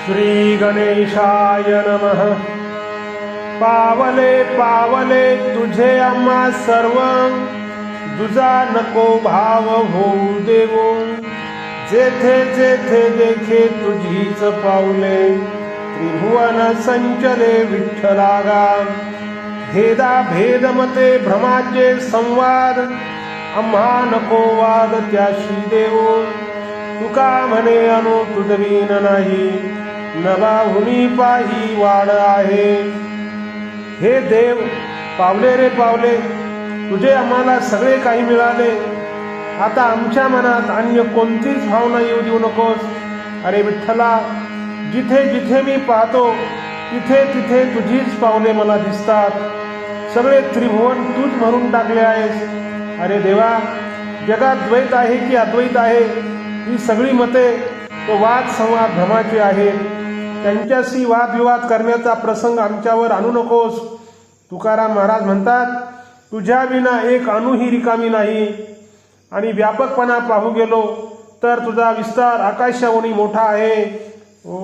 श्री गणेशाय नमः। पावले पावले तुझे आम्हा सर्व, तुझा नको भाव होऊ देवो। जेथे जेथे देखे तुझीच पावले, त्रिभुवन संचले विठ्ठलागा। भेदा भेद मते भ्रमाचे संवाद, आम्हा नको वाद त्याशी देवो। तुका म्हणे अनु तुझवीन नाही, नभाहुनी पाही वाड आहे। हे देव, पावले रे पावले, तुझे आम्हाला सगळे काही मिळाले। आता आमच्या मनात अन्य कोणतीच भावना येऊ देऊ नकोस। अरे विठ्ठला, जिथे जिथे मी पाहतो तिथे तिथे तुझीच पावले मला दिसतात। सगळे त्रिभुवन तूच भरून टाकले आहेस। अरे देवा, जगात द्वैत आहे की अद्वैत आहे, ही सगळी मते व वाद संवाद भ्रमाचे आहेत। त्यांच्याशी वादविवाद करण्याचा प्रसंग आमच्यावर आणू नकोस। तुकाराम महाराज म्हणतात, तुझ्या विना एक अणुही रिकामी नाही। आणि व्यापकपणा पाहू गेलो तर तुझा विस्तार आकाशावणी मोठा आहे। ओ